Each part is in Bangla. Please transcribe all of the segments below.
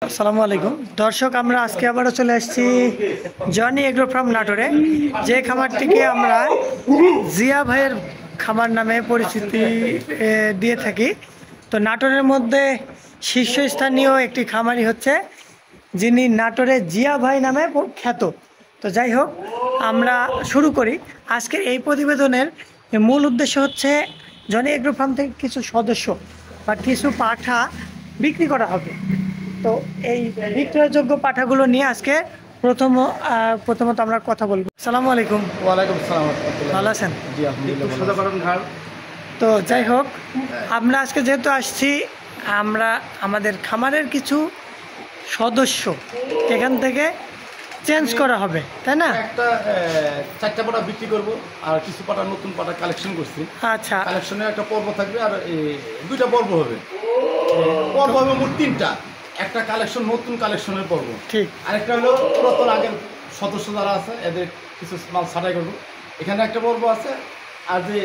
আসসালামু আলাইকুম দর্শক, আমরা আজকে আবারও চলে আসছি জনি এগ্রো ফার্ম নাটোরে, যে খামারটিকে আমরা জিয়া ভাইয়ের খামার নামে পরিচিতি দিয়ে থাকি। তো নাটোরের মধ্যে শীর্ষস্থানীয় একটি খামারই হচ্ছে যিনি নাটোরে জিয়া ভাই নামে খ্যাত। তো যাই হোক, আমরা শুরু করি। আজকের এই প্রতিবেদনের মূল উদ্দেশ্য হচ্ছে জনি এগ্রো ফার্ম থেকে কিছু সদস্য বা কিছু পাঠা বিক্রি করা হবে। তো এই বিক্রয়যোগ্য পাঠাগুলো নিয়ে আজকে প্রথমত আমরা কথা বলবো। আসসালামু আলাইকুম। ওয়ালাইকুম আসসালাম। ভালো আছেন? জি আলহামদুলিল্লাহ। তো যাই হোক, আমরা আজকে যেহেতু আসছি, আমরা আমাদের খামারের কিছু সদস্য এখান থেকে চেঞ্জ করা হবে, তাই না? একটা 4টা পাটা বিক্রি করব আর কিছু পাটা নতুন পাটা কালেকশন করছি। আচ্ছা, কালেকশনের একটা পর্ব থাকবে আর 2টা পর্ব হবে। পর্ব হবে মোট 3টা। একটা কালেকশন, নতুন কালেকশনের পর্ব, ঠিক। আরেকটা হলো পুরাতন আগের সদস্য যারা আছে এদের কিছু মাল ছাঁটাই করবো। এখানে একটা পর্ব আছে। আর যে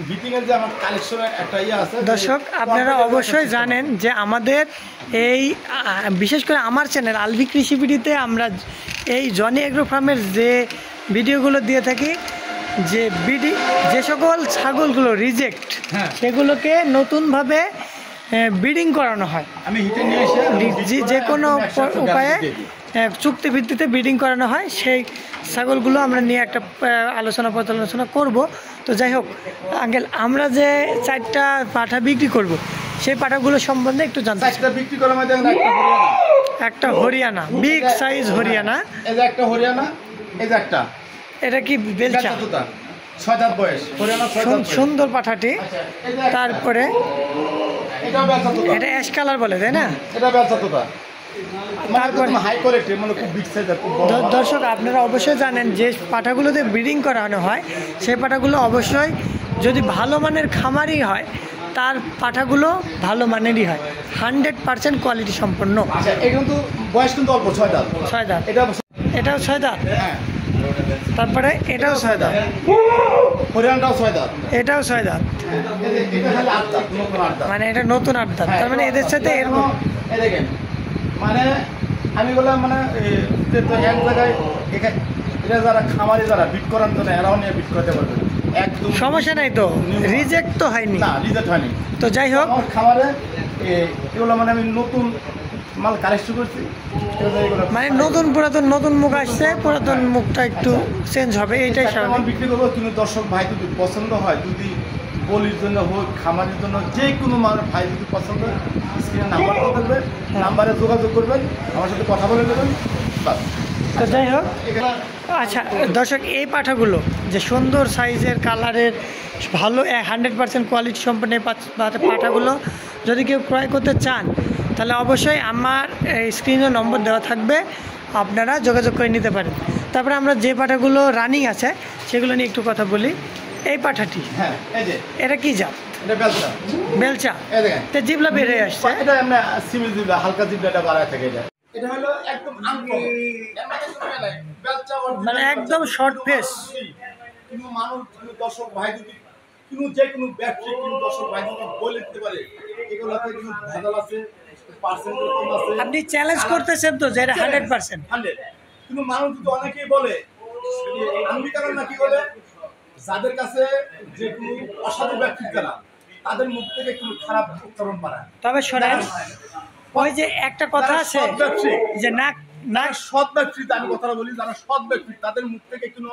বিটিংয়ের যে আমার কালেকশনের একটা আছে। দর্শক, আপনারা অবশ্যই জানেন যে আমাদের এই বিশেষ করে আমার চ্যানেল আলভি কৃষি ভিডিওতে আমরা এই জনি এগ্রো ফার্মের যে ভিডিওগুলো দিয়ে থাকি, যে সকল ছাগলগুলো রিজেক্ট, সেগুলোকে নতুনভাবে ব্রিডিং করানো হয়। আমি হিটে নিয়ে এসে যে কোনো উপায়ে চুক্তি ভিত্তিতে ব্রিডিং করানো হয়। সেই ছাগলগুলো আমরা নিয়ে একটা পর্যালোচনা করব। তো যাই হোক আঙ্কেল, আমরা যে 4টা পাঠা বিক্রি করব, সেই পাঠাগুলো সম্বন্ধে একটু জানতে চাই। বিক্রি করার মধ্যে একটা হরিয়ানা, বিগ সাইজ হরিয়ানা। এই যে একটা হরিয়ানা, এই যে একটা, এটা কি বেলচা? 6 দাঁত বয়স হরিয়ানা, 6 দাঁত। সুন্দর পাঠাটি। তারপরে এটা অ্যাশ কালার বলে, তাই না? এটা বেলচা তোতা। তারপরে হাই কোয়ালিটি, মানে খুব বিগ সাইজ। দর্শক, আপনারা অবশ্যই জানেন যে পাঠাগুলোতে ব্রিডিং করানো হয়, সেই পাঠাগুলো অবশ্যই যদি ভালো মানের খামারই হয়, তার পাঠাগুলো ভালো মানেরই হয়, 100% কোয়ালিটি সম্পন্ন। আচ্ছা, এই কিন্তু বয়স কিন্তু অল্প, 6 দাঁত। 6 দাঁত। এটাও 6 দাঁত। হ্যাঁ। তারপরে এটাও 6 দাঁত। হরিয়ানাটাও 6 দাঁত। এটাও 6 দাঁত। এটা খালি 8 দাঁত, নতুন 8 দাঁত। মানে এটা নতুন 8 দাঁত। তার মানে এদের সাথে এরকম এই দেখেন, মানে আমি বললাম মানে এক জায়গায় এটা যারা খামারি যারা বিট করার জন্য এরাও নিয়ে বিট করতে পারবে, একদম সমস্যা নাই। তো রিজেক্ট তো হয়নি? না, রিজেক্ট হয়নি। তো যাই হোক, আমার খামারে এগুলো মানে আমি নতুন মাল কালেকশন করছি। মানে নতুন পুরাতন নতুন মুখ আসছে, পুরাতন মুখটা একটু চেঞ্জ হবে, এইটাই স্বাভাবিক। বিক্রি করবো। কিন্তু দর্শক ভাই যদি পছন্দ হয়, যদি বলির জন্য হোক, খামারের জন্য, যে কোনো ভাই যদি পছন্দ হয়, স্ক্রিনে নাম্বার থাকবে, নাম্বারে যোগাযোগ করবেন, আমার সাথে কথা বলে নেবেন। তো যাই হোক, আচ্ছা দর্শক, এই পাঠাগুলো যে সুন্দর সাইজের, কালারের, ভালো 100% কোয়ালিটি সম্পন্ন এই পাঠাগুলো যদি কেউ ক্রয় করতে চান, তাহলে অবশ্যই আমার স্ক্রিনে নম্বর দেওয়া থাকবে, আপনারা যোগাযোগ করে নিতে পারেন। তারপরে আমরা যে পাঠাগুলো রানিং আছে সেগুলো নিয়ে একটু কথা বলি। এই পাঠাটি, হ্যাঁ, এই যে এটা কি জাত? এটা বেলচা। বেলচা। এই দেখেন, তো জিবলা বের হয়ে আসছে। এটা আমরা সিমিল জিবলা, হালকা জিবলাটা বাড়ায় থাকে। এটা হলো একদম আনকমন, বেলচা, মানে একদম শর্ট ফেস। কিন্তু মানুষ, দর্শক ভাই যদি যে কোনো ব্যবসায়ী, দর্শক ভাই যদি বলে দিতে পারে এগুলোতে কিন্তু ভেজাল আছে, পার্সেন্ট কম আছে। আপনি চ্যালেঞ্জ করতেছেন তো যে এটা 100%? কিন্তু মানুষ যদি অনেকেই বলে, আমি কারণ নাকি বলে, যাদের কাছে যে কোনো অসাধু ব্যক্তি যারা, তাদের মুখ থেকে কোনো খারাপ উচ্চারণ পারে। তবে শোনেন, ওই যে একটা কথা আছে যে না, সৎ ব্যক্তি, আমি কথাটা বলি, যারা সৎ ব্যক্তি তাদের মুখ থেকে কোনো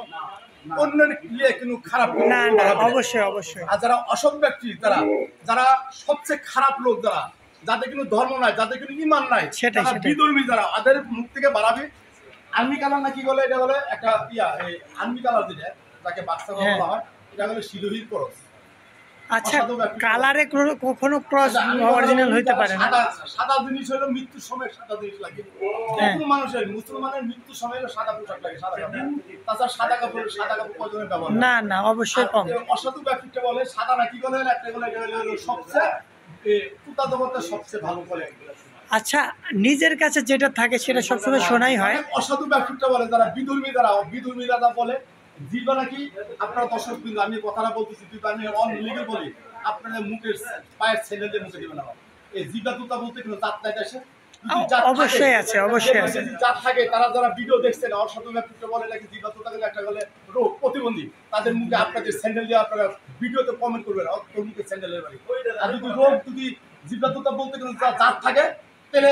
অন্যের নিয়ে কোনো খারাপ না, অবশ্যই অবশ্যই। আর যারা অসৎ ব্যক্তি, যারা সবচেয়ে খারাপ লোক, যাদের কোনো ধর্ম নাই, যাদের কোনো ইমান নাই, সেটাই বিধর্মী, যারা ওদের মুখ থেকে বাড়াবে। আর্মি কালার নাকি বলে, এটা বলে একটা আর্মি কালার যেটা, যাকে বাক্সা বলা হয়, এটা হলো শিরোহির করস। আচ্ছা, কালারে কখনো ক্রস অরিজিনাল হইতে পারে না। সাদা জিনিস হলো মৃত্যুর সময় সাদা জিনিস লাগে। কোনো মানুষের, মুসলমানের মৃত্যুর সময় হলো সাদা পোশাক লাগে, সাদা কাপড়। তাছাড়া সাদা কাপড় কজনের ব্যবহার না, অবশ্যই কম। অসাধু ব্যক্তিটা বলে সাদা নাকি বলে, একটা বলে সবচেয়ে সবচেয়ে ভালো বলে। আচ্ছা, নিজের কাছে যেটা থাকে সেটা সবসময় শোনাই হয়। অসাধু ব্যক্তিটা বলে, যারা বিধর্মীরা বলে জিবা নাকি, আপনারা দর্শক কিন্তু আমি কথাটা বলতেছি, কিন্তু আমি অনলিগেল বলি, আপনাদের মুখের পায়ের ছেলেদের মুখে দিবেন না। এই জিবা তুতা বলতে কিন্তু দাঁত নাই আসে, অবশ্যই আছে, অবশ্যই আছে। যার থাকে তারা যারা ভিডিও দেখছেন অসাধু ব্যক্তিত্ব বলে নাকি জীবাত্মতা গেলে একটা গেলে রোগ প্রতিবন্ধী, তাদের মুখে আপনাদের স্যান্ডেল দিয়ে আপনারা ভিডিওতে কমেন্ট করবেন তোর মুখে স্যান্ডেলের বাড়ি। আর যদি রোগ যদি জীবাত্মতা বলতে গেলে জাত থাকে তাহলে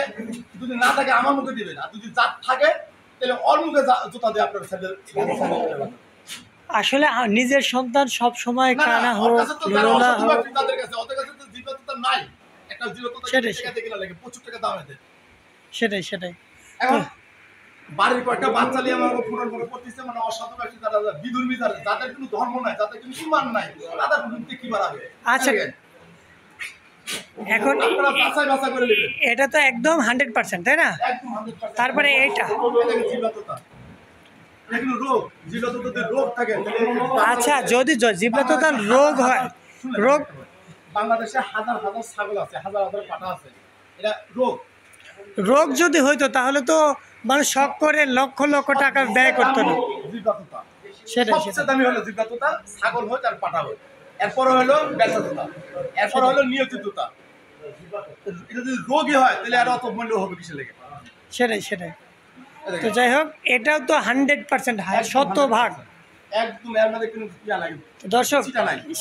যদি না থাকে আমার মুখে দিবেন, আর যদি জাত থাকে তাহলে ওর মুখে জুতা দিয়ে আপনার স্যান্ডেল আসলে নিজের সন্তান সব সময় কানা হোক লোলা হোক, তাদের কাছে ওদের কাছে তো জীবাত্মতা নাই, একটা জীবাত্মতা সেটাই টাকা দিয়ে কিনা লাগে, প্রচুর টাকা দাম এদের। সেটাই সেটাই। এখন বাড়ির কয়েকটা বাচ্চা নিয়ে আমার ফোনের মনে করতেছে, মানে অসাধু ব্যক্তি যারা বিধর্মী, যাদের কোনো ধর্ম নাই, যাদের কোনো ইমান নাই, তাদের মুক্তি কি বাড়াবে? আচ্ছা, এখন আপনারা বাছাই বাছাই করে নেবেন, এটা তো একদম 100%, তাই না? একদম 100%। তারপরে এইটা জীবাত্মতা, এটা কিন্তু রোগ, জীবাত্মতাতে রোগ থাকে। আচ্ছা, যদি জীবাত্মতার রোগ হয়, রোগ বাংলাদেশে হাজার হাজার ছাগল আছে, হাজার হাজার পাঠা আছে, এটা রোগ। রোগ যদি হইতো তাহলে তো মানুষ শখ করে লক্ষ লক্ষ টাকা ব্যয় করতো না। জীবাত্মতা সেটাই সবচেয়ে সেটাই। দামি হলো জীবাত্মতা, ছাগল হোক আর পাঠা হোক। এরপর হলো বেচাততা, এরপর হলো নিয়তিততা। এটা যদি রোগী হয় তাহলে আর অত মূল্য হবে কিসের লেগে? সেটাই সেটাই। তো যাই হোক, এটাও তো 100% শতভাগ একদম এর মধ্যে কোনো ইয়া নাই। দর্শক,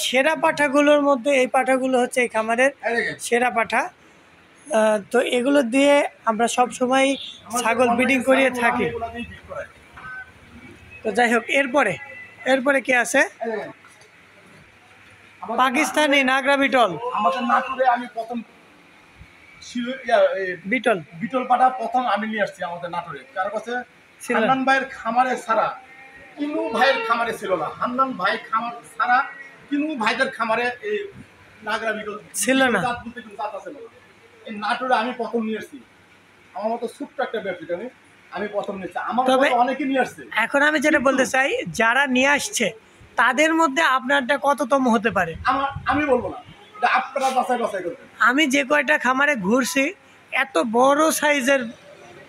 সেরা পাঠাগুলোর মধ্যে এই পাঠাগুলো হচ্ছে এই খামারের এই দেখেন, সেরা পাঠা। তো এগুলো দিয়ে আমরা সব সময় ছাগল ব্রিডিং করিয়ে থাকি। এগুলো দিয়ে বিট করায়। তো যাই হোক, এরপরে এরপরে কি আছে? এই দেখেন, পাকিস্তানি নাগরা বিটল। আমাদের নাটোরে আমি প্রথম বিটল বিটল পাঠা প্রথম আমি নিয়ে আসছি আমাদের নাটোরে। কার কাছে? ছিল। হান্নান ভাইয়ের খামারে ছাড়া কিনু ভাইয়ের খামারে ছিল না। হান্নান ভাই খামার ছাড়া কিনু ভাইদের খামারে এই নাগরা বিটল ছিল না। জাত বলতে কোনো জাত আছে না। এই নাটোরে আমি প্রথম নিয়ে আসছি। আমার মতো ছোট্ট একটা ব্যবসা আমি প্রথম নিয়েছি। আমার তবে মতো অনেকে নিয়ে আসছে। এখন আমি যেটা বলতে চাই, যারা নিয়ে আসছে তাদের মধ্যে আপনারটা কততম হতে পারে? আমি বলবো না, এটা আপনারা বাছাই বাছাই করবেন। আমি যে কয়টা খামারে ঘুরছি, এত বড় সাইজের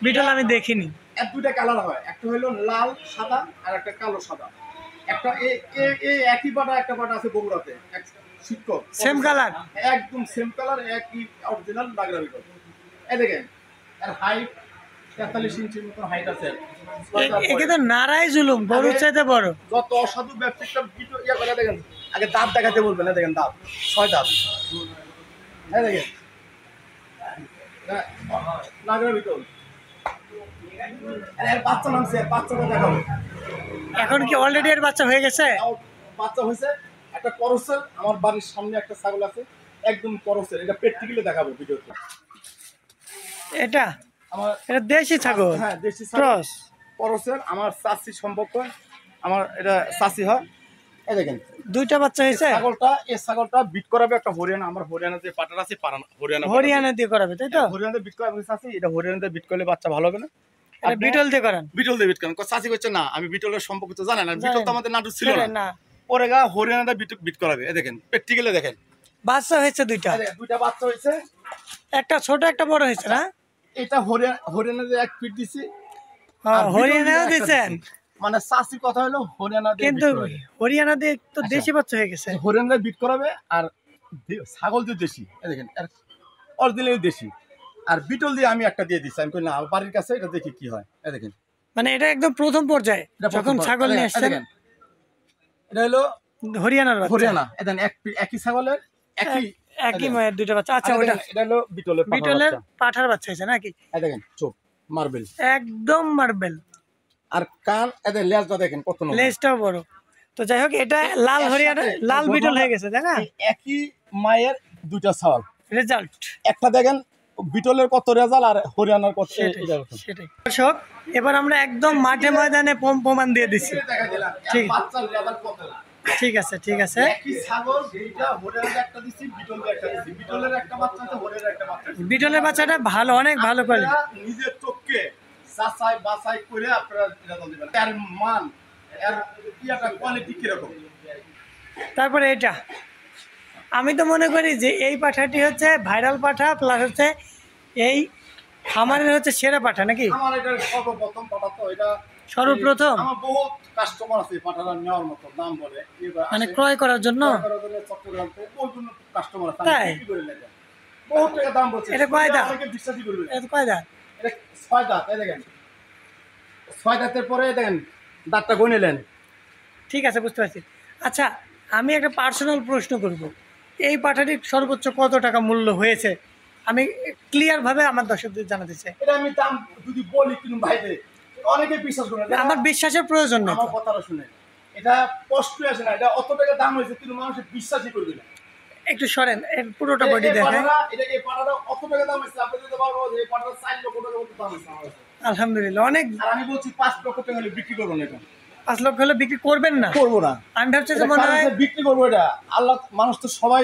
বিটল আমি দেখিনি। এক দুইটা কালার হয়, একটা হলো লাল সাদা আর একটা কালো সাদা। একটা এই একই পাটা, একটা পাটা আছে বগুড়াতে, এক শিক্ষক সেম কালার, একদম সেম কালার, একই অরিজিনাল নাগরা বিটল। এই দেখেন, এর হাইট 43 ইঞ্চির মতো হাইট আছে। একে তো নারাই জুলুম, গরুর চাইতে বড়। যত অসাধু ব্যক্তিটা বিটল ইয়া করে দেখেন, আগে দাঁত দেখাতে বলবেন। না দেখেন দাঁত 6 দাঁত। এই দেখেন নাগরা বিটল। এর বাচ্চা নামছে, বাচ্চাটা দেখাবো। এখন কি অলরেডি এর বাচ্চা হয়ে গেছে? বাচ্চা হয়েছে একটা করসের, আমার বাড়ির সামনে একটা ছাগল আছে একদম করসের, এটা প্র্যাকটিক্যালি দেখাবো ভিডিওতে। এটা আমার এটা দেশি ছাগল, হ্যাঁ দেশি ক্রস করসের, আমার চাচি সম্পর্ক, আমার এটা চাচি হয়। এই দেখেন দুইটা বাচ্চা হয়েছে। এই ছাগলটা বিট করাবে একটা হরিয়ানা, আমার হরিয়ানা যে পাটার আছে হরিয়ানা দিয়ে করাবে, তাই তো? হরিয়ানাতে বিট করাবে চাচি, এটা হরিয়ানাতে বিট করলে বাচ্চা ভালো হবে না। এটা বিটল দিয়ে করান? বিটল দিয়ে বিট করেন। চাচি করছে না, আমি বিটলের সম্পর্ক তো জানেন না, বিটল তো আমাদের নাটক ছিল না। না, পরে গা হরিয়ানাতে বিট করাবে। এই দেখেন প্র্যাকটিক্যালি দেখেন, বাচ্চা হয়েছে দুইটা, দুইটা বাচ্চা হয়েছে, একটা ছোট একটা বড় হয়েছে না? এটা হরিয়ানাতে এক ফিট দিছি, হরিয়ানাও দিচ্ছেন। মানে চাষির কথা হলো হরিয়ানা দিয়ে কিন্তু বিট করাবে। হরিয়ানা দিয়ে তো দেশি বাচ্চা হয়ে গেছে। হরিয়ানাতে বিট করাবে, আর ছাগল যে দেশি, এই দেখেন অরিজিনালি দেশি। আর বিটল দিয়ে আমি একটা দিয়ে দিচ্ছি, আমি কই না বাড়ির কাছে এটা দেখি কি হয়। এই দেখেন মানে এটা একদম প্রথম পর্যায়ে যখন ছাগল নিয়ে আসছেন। এটা হলো হরিয়ানার বাচ্চা। হরিয়ানা, এটা একই ছাগলের একই মায়ের দুইটা বাচ্চা। আচ্ছা, ওটা এটা হলো বিটলের পাঠার বাচ্চা হয়েছে নাকি? এই দেখেন চোখ মার্বেল, একদম মার্বেল। আর কান, এদের লেজটা দেখেন কত নরম। লেজটাও বড়। তো যাই হোক, এটা লাল হরিয়ানা, লাল বিটল হয়ে গেছে, তাই না? একই মায়ের দুইটা ছাগল, রেজাল্ট একটা দেখেন বিটলের কত রেজাল্ট আর হরিয়ানার কত। সেটাই। দর্শক, এবার আমরা একদম মাঠে ময়দানে প্রমাণ দিয়ে দিচ্ছি। ঠিক ঠিক আছে, ঠিক আছে। বিটলের বাচ্চাটা ভালো, অনেক ভালো কোয়ালিটি। নিজের চোখকে যাচাই বাছাই করে আপনারা রেজাল্ট দিবেন, এর মান, এর ইয়াটা কোয়ালিটি কিরকম। তারপরে এটা আমি তো মনে করি যে এই পাঠাটি হচ্ছে ভাইরাল পাঠা, প্লাস হচ্ছে এই খামারের হচ্ছে সেরা পাঠা নাকি? আমার এটা সর্বপ্রথম পাঠা, তো এটা সর্বপ্রথম আমার বহুত কাস্টমার আছে পাঠাটা নেওয়ার মতো, দাম বলে মানে ক্রয় করার জন্য। চট্টগ্রামে বহুত কাস্টমার আছে, তাই? বহুত টাকা দাম বলছে। এটা কয় দাম? বিশ্বাসই করবে না। এটা কয় দাম? এটা 6 দাঁত, এই দেখেন 6 দাঁতের পরে দেখেন দাঁতটা গনে নেন। ঠিক আছে, বুঝতে পারছি। আচ্ছা, আমি একটা পার্সোনাল প্রশ্ন করব, এই পাঠাটির সর্বোচ্চ কত টাকা মূল্য হয়েছে? আমি ক্লিয়ারভাবে আমার দর্শকদের জানাতে চাই। এটা আমি দাম যদি বলি কিন্তু ভাইদের অনেকে বিশ্বাস করে না। আমার বিশ্বাসের প্রয়োজন নেই। আমার কথাটা শুনে, এটা কষ্ট আসে না, এটা অত টাকা দাম হয়েছে কিন্তু মানুষ বিশ্বাসই করবে না। একটু সরেন, এর পুরোটা বডি দেখেন। এই পাটাটা অত টাকা দাম হয়েছে, আপনি যদি পারবো যে এই পাটাটা 4 লক্ষ টাকা মতো দাম হয়েছে আমার কাছে। আলহামদুলিল্লাহ, অনেক। আর আমি বলছি 5 লক্ষ টাকা হলে বিক্রি করবো না, এটা 5 লক্ষ হলে বিক্রি করবেন না? করবো না। আমি ভাবছি যে মনে হয় বিক্রি করবো এটা। আল্লাহ মানুষ তো সবাই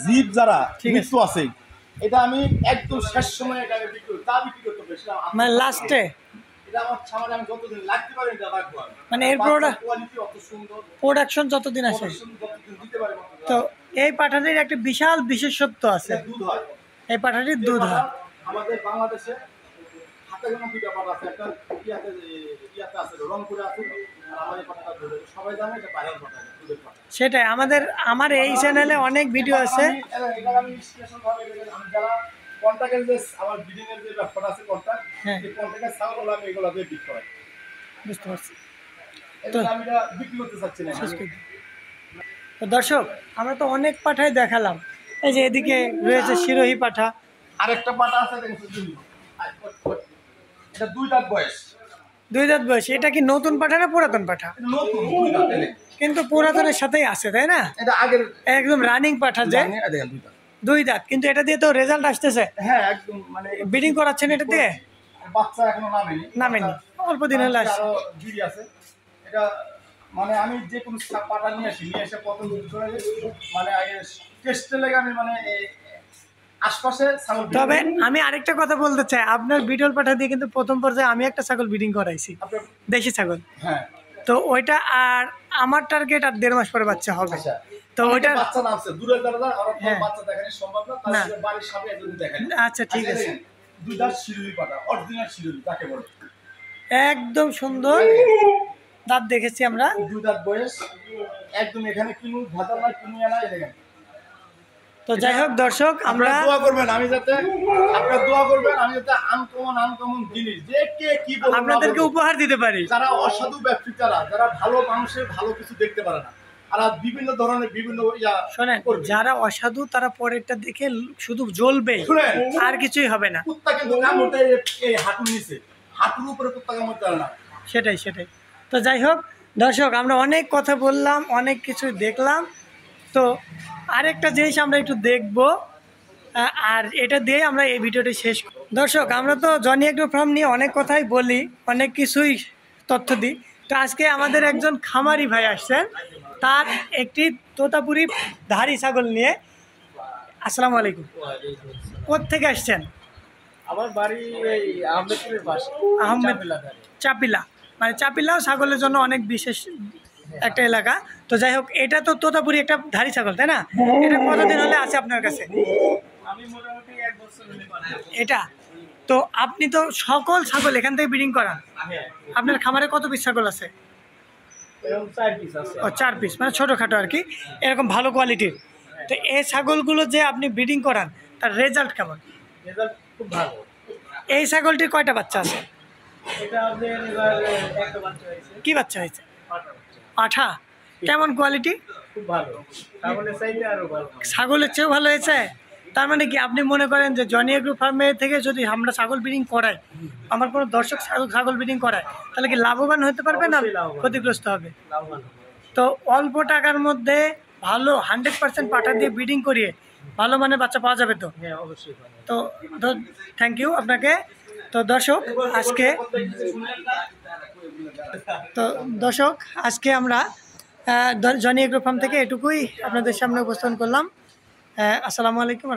জীব যারা ঠিক আছে। মৃত্যু আছে, এটা আমি একদম শেষ সময় এটা আমি বিক্রি করবো, তা বিক্রি করতে পেরেছিলাম মানে লাস্টে, এটা আমার সামনে আমি যতদিন লাগতে পারি এটা রাখবো আমি। মানে এর কোয়ালিটি অত সুন্দর, প্রোডাকশন যতদিন আসে। যতদিন দিতে পারি তো এই পাঠাটির একটা বিশাল বিশেষত্ব আছে, এটা দুধ হয়। এই পাঠাটির দুধ হয়। আমাদের বাংলাদেশে হাতে গোনা দুইটা পাটা আছে, একটা ইয়াতে আছে, রংপুরে আছে, আর আমাদের পাটাটা দুধ। সবাই জানে এটা বাইরের পাটা, দুধের পাটা। সেটাই, আমার এই চ্যানেলে অনেক ভিডিও আছে। এটা আমি স্পেশাল ভাবে আমি যারা কন্টাক্টের যে আমার বিডিং এর যে ব্যাপারটা আছে, কন্টাক্ট, হ্যাঁ। এই কন্টাক্টের ছাগল আমি এগুলো দিয়ে বিক্রি করাই। বুঝতে পারছি। এটা আমি এটা বিক্রি করতে চাচ্ছি না। শেষ করে দিই। তো দর্শক, আমরা তো অনেক পাঠাই দেখালাম। এই যে এদিকে রয়েছে শিরোহী পাঠা। আরেকটা পাটা আছে দেখুন, এটা 2 দাঁত বয়স। 2 দাঁত বয়স। এটা কি নতুন পাঠা না পুরাতন পাঠা? এটা নতুন 2 দাঁত। কিন্তু পুরাতনের সাথেই আছে, তাই না? এটা আগের একদম রানিং পাঠা যে দেখেন 2 দাঁত। 2 দাঁত, কিন্তু এটা দিয়ে তো রেজাল্ট আসতেছে। হ্যাঁ একদম, মানে ব্রিডিং করাচ্ছেন এটা দিয়ে? বাচ্চা এখনো নামেনি, অল্প দিন হলে আসছে। আরো বিড়ি আছে। এটা মানে আমি যে কোনো পাটা নিয়ে এসে প্রথম করে মানে আগে টেস্টে লেগে আমি মানে আশপাশে ছাগল। তবে আমি আরেকটা কথা বলতে চাই, আপনার বিটল পাঠা দিয়ে কিন্তু প্রথম পর্যায়ে আমি একটা ছাগল ব্রিডিং করাইছি, দেশি ছাগল। হ্যাঁ, তো ওইটা আর আমার টার্গেট আর 1.5 মাস পরে বাচ্চা হবে। আচ্ছা। তো ওইটা বাচ্চা নামছে দূরের দাদা, আর হ্যাঁ। বাচ্চা দেখানো সম্ভব না, না। তাহলে বাড়ির সামনে একজন দেখেন। আচ্ছা, ঠিক আছে। 2 দাঁত শিরুলি পাটা, অরিজিনাল শিরুলি তাকে বলে। একদম সুন্দর দাঁত দেখেছি আমরা। 2 দাঁত বয়স, একদম এখানে কিনু ভাতা না কিনিয়া না, দেখেন। তো যাই হোক দর্শক, আমরা দোয়া করবেন, আমি যাতে আপনারা দোয়া করবেন, আমি যাতে আনকমন জিনিস যে কে কি বলবো আপনাদেরকে উপহার দিতে পারি। যারা অসাধু ব্যক্তিরা, যারা ভালো মানুষের ভালো কিছু দেখতে পারে না, আর বিভিন্ন ধরনের বিভিন্ন শোনেন, যারা অসাধু তারা পরেরটা দেখে শুধু জ্বলবে, শুনেন, আর কিছুই হবে না। কুত্তা কিন্তু কামড়তে এই হাঁটুর নিচে, হাঁটুর উপরে কুত্তা কামড়তে পারে না। সেটাই। তো যাই হোক দর্শক, আমরা অনেক কথা বললাম, অনেক কিছু দেখলাম। তো আরেকটা জিনিস আমরা একটু দেখব, আর এটা দিয়ে আমরা এই ভিডিওটি শেষ করব। দর্শক, আমরা তো জনি এগ্রো ফার্ম নিয়ে অনেক কথাই বলি, অনেক কিছুই তথ্য দিই। তো আজকে আমাদের একজন খামারি ভাই আসছেন, তার একটি তোতাপুরি ধাড়ি ছাগল নিয়ে। আসসালামু আলাইকুম। কোত্থেকে আসছেন? আমার বাড়ি এই আহমেদপুরের পাশে, আহমেদ চাপিলাধারে। চাপিলা, মানে চাপিলাও ছাগলের জন্য অনেক বিশেষ একটা এলাকা। তো যাই হোক, এটা তো তোতাপুরি একটা ধাড়ি ছাগল, তাই না? এটা কতদিন হলে আছে আপনার কাছে? আমি মোটামুটি 1 বছর হলে পারবো। এটা তো আপনি তো সকল ছাগল এখান থেকে ব্রিডিং করান। হ্যাঁ, আপনার খামারে কত পিস ছাগল আছে? এরকম 4 পিস আছে। ও 4 পিস, মানে ছোটোখাটো আর কি, এরকম ভালো কোয়ালিটির। তো এই ছাগলগুলো যে আপনি ব্রিডিং করান, তার রেজাল্ট কেমন? রেজাল্ট খুব ভালো। এই ছাগলটির কয়টা বাচ্চা আছে? এটা আমাদের এবার একটা বাচ্চা হয়েছে, কি বাচ্চা হয়েছে? পাটা বাচ্চা। পাঠা। কেমন কোয়ালিটি? খুব ভালো, তাহলে চাইতে আরো ভালো। ছাগলের চেয়েও ভালো হয়েছে। তার মানে কি আপনি মনে করেন যে জনি এগ্রো ফার্মে থেকে যদি আমরা ছাগল ব্রিডিং করাই, আমার কোনো দর্শক ছাগল ব্রিডিং করায়, তাহলে কি লাভবান হতে পারবে না অবশ্যই লাভবান। ক্ষতিগ্রস্ত হবে? লাভবান হবে। তো অল্প টাকার মধ্যে ভালো 100% পাঠা দিয়ে ব্রিডিং করিয়ে ভালো মানের বাচ্চা পাওয়া যাবে তো? হ্যাঁ, অবশ্যই ভালো। তো থ্যাংক ইউ আপনাকে। তো দর্শক আজকে আমরা জনি এগ্রো ফার্ম থেকে এটুকুই আপনাদের সামনে উপস্থাপন করলাম। আসসালামু আলাইকুম।